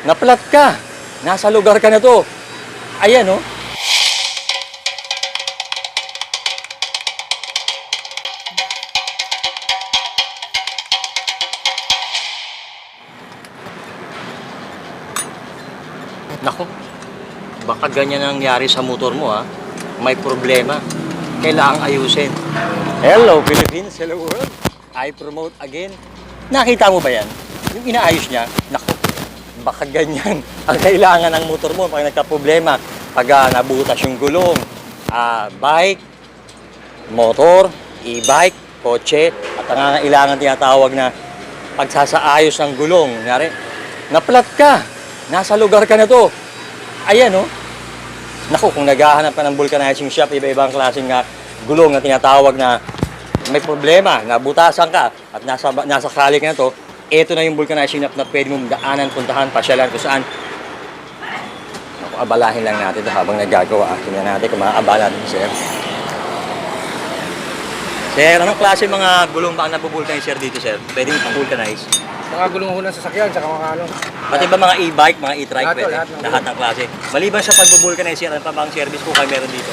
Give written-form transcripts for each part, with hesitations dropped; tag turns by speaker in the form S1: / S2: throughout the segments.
S1: Naplat ka. Nasa lugar ka na to. Ayan, oh. Nako, baka ganyan ang nangyari sa motor mo, ha? May problema. Kailangang ayusin. Hello, Philippines. Hello, world. I promote again. Nakita mo ba yan? Yung inaayos niya, nako, baka ganyan ang kailangan ng motor mo pag nagka-problema. Pag nabutas yung gulong, bike, motor, e-bike, kotse, at ang nangangailangan tinatawag na pagsasaayos ng gulong. Kunyari, naplat ka. Nasa lugar ka na to. Ayan, oh. Naku, kung naghahanap ka ng vulcanizing shop, iba-ibang klaseng gulong na tinatawag na may problema, nabutasan ka, at nasa kali ka na to, ito na yung vulcanizing shop na pwede mong daanan, puntahan, pasyalan, kung saan. Naku, abalahin lang natin ito habang nagagawa. Tingnan natin kung maaabala natin, sir. Sir, anong klase mga gulong ba ang nabubulkanize, sir, dito, sir? Pwede mong vulcanize?
S2: Mga gulong ho ng sasakyan, tsaka mga ano.
S1: Pati ba mga e-bike, mga e-trike,
S2: Lahat,
S1: pwede?
S2: lahat
S1: Ng klase. Maliban sa pagbubulkanize, sir, ano pa bang service po kayo meron dito?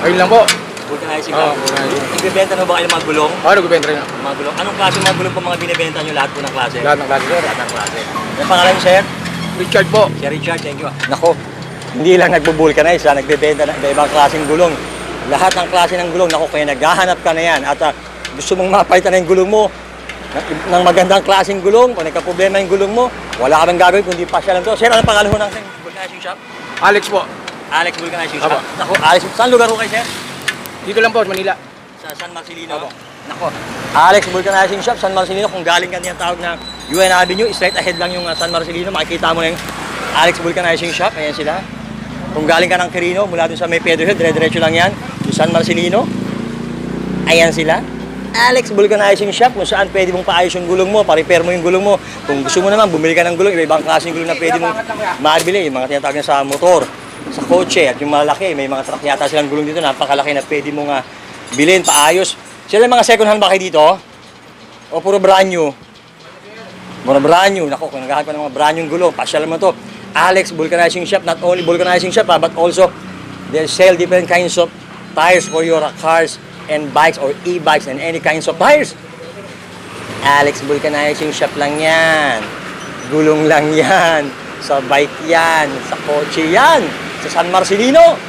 S2: Ayun lang po.
S1: Vulcanizing
S2: Oo,
S1: lang.
S2: vulcanizing.
S1: Ibebenta na ba kayo ng mga gulong?
S2: Nagbibenta rin.
S1: Mga gulong? Anong klase mga gulong po mga binibenta nyo? Lahat po ng klase?
S2: Lahat ng klase, sir.
S1: Lahat ng klase. Yung pangalan niyo, sir?
S2: Richard po.
S1: Sir Richard, thank you. Nako, hindi lang nagbubulkanize, nagbebenta ng ibang klaseng gulong. Lahat ng klase ng gulong, nako, kaya naghahanap ka na yan at gusto mong mapalitan na yung gulong mo ng magandang klaseng gulong, kung nagka-problema yung gulong mo, wala ka bang gagawin kundi pasyalan to. Sir, anong pangalan ho ng vulcanizing shop?
S2: Alex po.
S1: Alex Vulcanizing Shop.
S2: Apo.
S1: Nako, Alex, saan lugar ho kayo, sir?
S2: Dito lang po, Manila.
S1: Sa San Marcelino.
S2: Apo.
S1: Nako, Alex Vulcanizing Shop, San Marcelino. Kung galing ka niyan tawag na UN Avenue, straight ahead lang yung San Marcelino. Makikita mo na yung Alex Vulcanizing Shop. Ayan sila. Kung galing ka ng Quirino, mula dun sa may Pedro Hill, dire-diretso lang yan. Yung San Marcelino. Ayan sila. Alex Vulcanizing Shop, kung saan pwede mong paayos yung gulong mo, pa-repair mo yung gulong mo. Kung gusto mo naman, bumili ka ng gulong, iba-ibang klaseng gulong na pwede mong mabili. Yung mga tinatawag na sa motor, sa kotse, at yung malalaki, may mga truck yata silang gulong dito, napakalaki na pwede mong bilhin, paayos. Sila mga second hand ba kayo dito? O puro brand new? Puro brand new. Naku, kung naghahanap ka ng mga brand new gulong, pasyal mo to. Alex Vulcanizing Shop, not only vulcanizing shop, but also they sell different kinds of tires for your cars and bikes or e-bikes and any kinds of tires. Alex Vulcanizing Shop lang yan. Gulong lang yan. Sa bike yan. Sa kotse yan. Sa San Marcelino.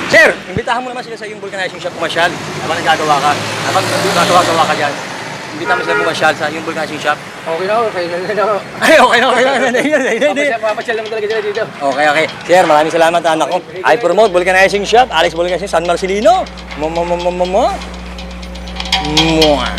S1: Sir, imbitahan mo naman sila sa yung vulcanizing shop pumasyal. Habang nagagawa ka. Habang nagagawa ka dyan. Imbitahan mo sila pumasyal sa yung vulcanizing shop.
S2: Okay na, okay na.
S1: Ay, okay na.
S2: Papasyal naman talaga sila dito.
S1: Okay. Sir, maraming salamat, anak ko. I promote vulcanizing shop. Alex Vulcanizing, San Marcelino. Mwah.